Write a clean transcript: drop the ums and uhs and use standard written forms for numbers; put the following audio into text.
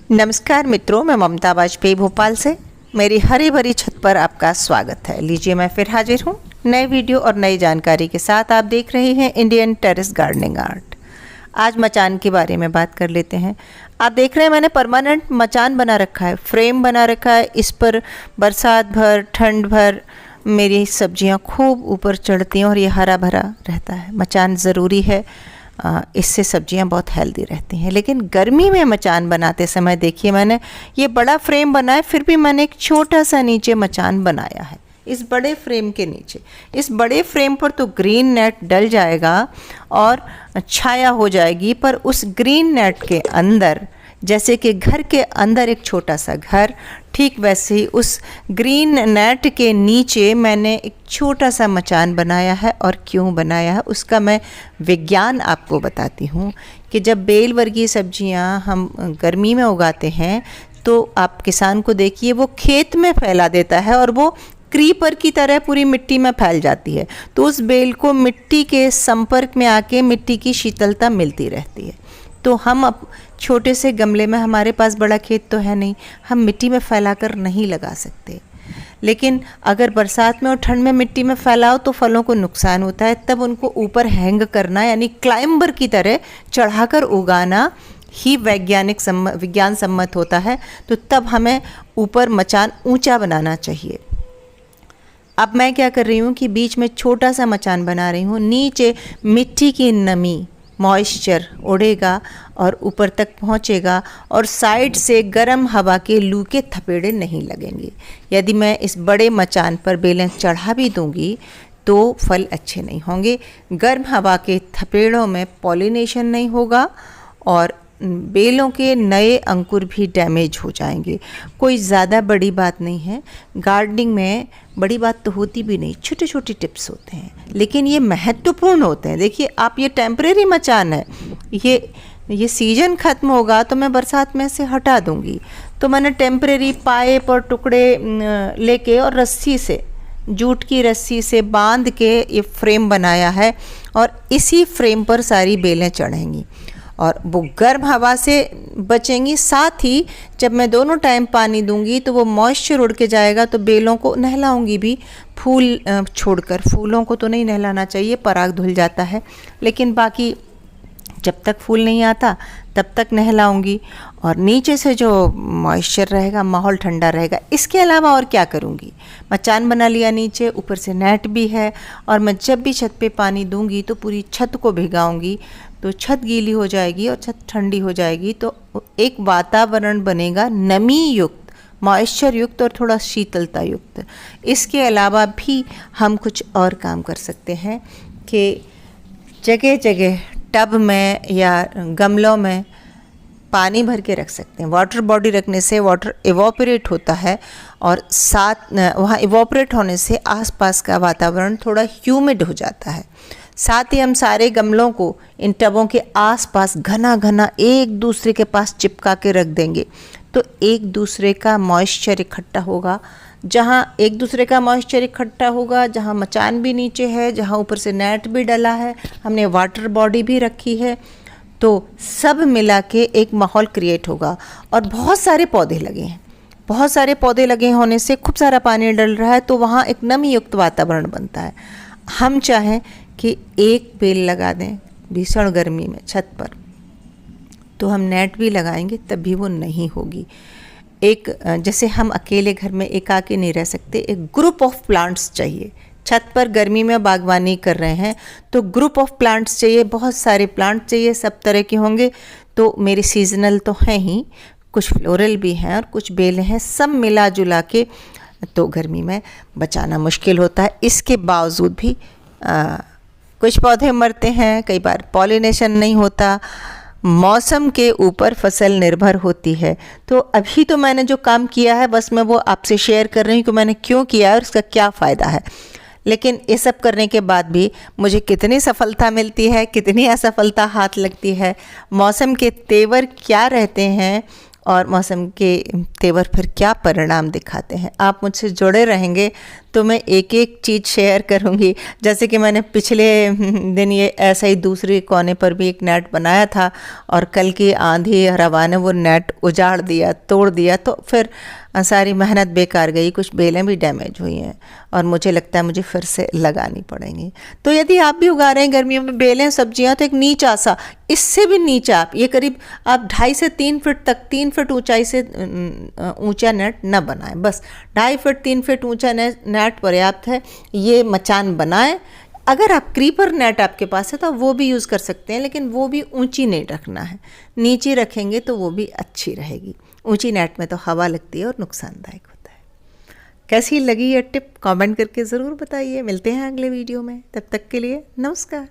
नमस्कार मित्रों, मैं ममता वाजपेयी भोपाल से मेरी हरी भरी छत पर आपका स्वागत है। लीजिए, मैं फिर हाजिर हूँ नए वीडियो और नई जानकारी के साथ। आप देख रहे हैं इंडियन टेरेस गार्डनिंग आर्ट। आज मचान के बारे में बात कर लेते हैं। आप देख रहे हैं मैंने परमानेंट मचान बना रखा है, फ्रेम बना रखा है। इस पर बरसात भर, ठंड भर मेरी सब्जियां खूब ऊपर चढ़ती हैं और ये हरा भरा रहता है। मचान ज़रूरी है, इससे सब्जियां बहुत हेल्दी रहती हैं। लेकिन गर्मी में मचान बनाते समय देखिए, मैंने ये बड़ा फ्रेम बनाया, फिर भी मैंने एक छोटा सा नीचे मचान बनाया है। इस बड़े फ्रेम के नीचे, इस बड़े फ्रेम पर तो ग्रीन नेट डल जाएगा और छाया हो जाएगी, पर उस ग्रीन नेट के अंदर, जैसे कि घर के अंदर एक छोटा सा घर, ठीक वैसे ही उस ग्रीन नेट के नीचे मैंने एक छोटा सा मचान बनाया है। और क्यों बनाया है उसका मैं विज्ञान आपको बताती हूँ कि जब बेल वर्गीय सब्जियाँ हम गर्मी में उगाते हैं तो आप किसान को देखिए, वो खेत में फैला देता है और वो क्रीपर की तरह पूरी मिट्टी में फैल जाती है। तो उस बेल को मिट्टी के संपर्क में आके मिट्टी की शीतलता मिलती रहती है। तो हम अब छोटे से गमले में, हमारे पास बड़ा खेत तो है नहीं, हम मिट्टी में फैलाकर नहीं लगा सकते। लेकिन अगर बरसात में और ठंड में मिट्टी में फैलाओ तो फलों को नुकसान होता है। तब उनको ऊपर हैंग करना, यानी क्लाइंबर की तरह चढ़ाकर उगाना ही विज्ञान सम्मत होता है। तो तब हमें ऊपर मचान ऊंचा बनाना चाहिए। अब मैं क्या कर रही हूँ कि बीच में छोटा सा मचान बना रही हूँ। नीचे मिट्टी की नमी, मॉइस्चर उड़ेगा और ऊपर तक पहुँचेगा और साइड से गर्म हवा के लू के थपेड़े नहीं लगेंगे। यदि मैं इस बड़े मचान पर बेलें चढ़ा भी दूंगी तो फल अच्छे नहीं होंगे। गर्म हवा के थपेड़ों में पॉलिनेशन नहीं होगा और बेलों के नए अंकुर भी डैमेज हो जाएंगे। कोई ज़्यादा बड़ी बात नहीं है। गार्डनिंग में बड़ी बात तो होती भी नहीं, छोटे छोटे टिप्स होते हैं, लेकिन ये महत्वपूर्ण होते हैं। देखिए, आप ये टेम्परेरी मचान है, ये सीजन ख़त्म होगा तो मैं बरसात में से हटा दूंगी। तो मैंने टेम्परेरी पाइप और टुकड़े लेके और रस्सी से, जूट की रस्सी से बांध के ये फ्रेम बनाया है और इसी फ्रेम पर सारी बेलें चढ़ेंगी और वो गर्म हवा से बचेंगी। साथ ही जब मैं दोनों टाइम पानी दूंगी तो वो मॉइस्चर उड़ के जाएगा। तो बेलों को नहलाऊंगी भी, फूल छोड़कर। फूलों को तो नहीं नहलाना चाहिए, पराग धुल जाता है, लेकिन बाकी जब तक फूल नहीं आता तब तक नहलाऊंगी। और नीचे से जो मॉइस्चर रहेगा, माहौल ठंडा रहेगा। इसके अलावा और क्या करूंगी? मचान बना लिया नीचे, ऊपर से नेट भी है और मैं जब भी छत पे पानी दूंगी तो पूरी छत को भिगाऊंगी, तो छत गीली हो जाएगी और छत ठंडी हो जाएगी। तो एक वातावरण बनेगा नमी युक्त, मॉइस्चर युक्त और थोड़ा शीतलता युक्त। इसके अलावा भी हम कुछ और काम कर सकते हैं कि जगह जगह टब में या गमलों में पानी भर के रख सकते हैं। वाटर बॉडी रखने से वाटर इवोपरेट होता है और साथ वहाँ इवोपरेट होने से आसपास का वातावरण थोड़ा ह्यूमिड हो जाता है। साथ ही हम सारे गमलों को इन टबों के आसपास घना घना एक दूसरे के पास चिपका के रख देंगे तो एक दूसरे का मॉइस्चर इकट्ठा होगा। जहाँ एक दूसरे का मॉइस्चर इकट्ठा होगा, जहाँ मचान भी नीचे है, जहाँ ऊपर से नेट भी डला है, हमने वाटर बॉडी भी रखी है, तो सब मिला के एक माहौल क्रिएट होगा। और बहुत सारे पौधे लगे हैं, बहुत सारे पौधे लगे होने से खूब सारा पानी डल रहा है, तो वहाँ एक नमी युक्त वातावरण बनता है। हम चाहें कि एक बेल लगा दें भीषण गर्मी में छत पर, तो हम नेट भी लगाएंगे तब भी वो नहीं होगी। एक जैसे हम अकेले घर में एकाकी नहीं रह सकते, एक ग्रुप ऑफ प्लांट्स चाहिए। छत पर गर्मी में बागवानी कर रहे हैं तो ग्रुप ऑफ प्लांट्स चाहिए, बहुत सारे प्लांट चाहिए, सब तरह के होंगे। तो मेरे सीजनल तो हैं ही, कुछ फ्लोरल भी हैं और कुछ बेल हैं, सब मिला जुला के तो गर्मी में बचाना मुश्किल होता है। इसके बावजूद भी कुछ पौधे मरते हैं, कई बार पॉलिनेशन नहीं होता, मौसम के ऊपर फसल निर्भर होती है। तो अभी तो मैंने जो काम किया है बस मैं वो आपसे शेयर कर रही हूँ कि मैंने क्यों किया है और उसका क्या फ़ायदा है। लेकिन ये सब करने के बाद भी मुझे कितनी सफलता मिलती है, कितनी असफलता हाथ लगती है, मौसम के तेवर क्या रहते हैं और मौसम के तेवर फिर क्या परिणाम दिखाते हैं। आप मुझसे जुड़े रहेंगे तो मैं एक एक चीज़ शेयर करूँगी। जैसे कि मैंने पिछले दिन ये ऐसा ही दूसरे कोने पर भी एक नेट बनाया था और कल की आंधी और हवा ने वो नेट उजाड़ दिया, तोड़ दिया, तो फिर सारी मेहनत बेकार गई, कुछ बेलें भी डैमेज हुई हैं और मुझे लगता है मुझे फिर से लगानी पड़ेंगी। तो यदि आप भी उगा रहे हैं गर्मियों में बेलें, सब्जियां, तो एक नीचा सा, इससे भी नीचा, आप ये करीब आप 2.5 से 3 फीट तक, 3 फीट ऊंचाई से ऊंचा नेट न बनाएं। बस 2.5 फीट 3 फीट ऊंचा नेट पर्याप्त है। ये मचान बनाएं। अगर आप क्रीपर नेट आपके पास है तो वो भी यूज़ कर सकते हैं, लेकिन वो भी ऊंची नहीं रखना है, नीचे रखेंगे तो वो भी अच्छी रहेगी। ऊंची नेट में तो हवा लगती है और नुकसानदायक होता है। कैसी लगी ये टिप कमेंट करके ज़रूर बताइए। मिलते हैं अगले वीडियो में, तब तक के लिए नमस्कार।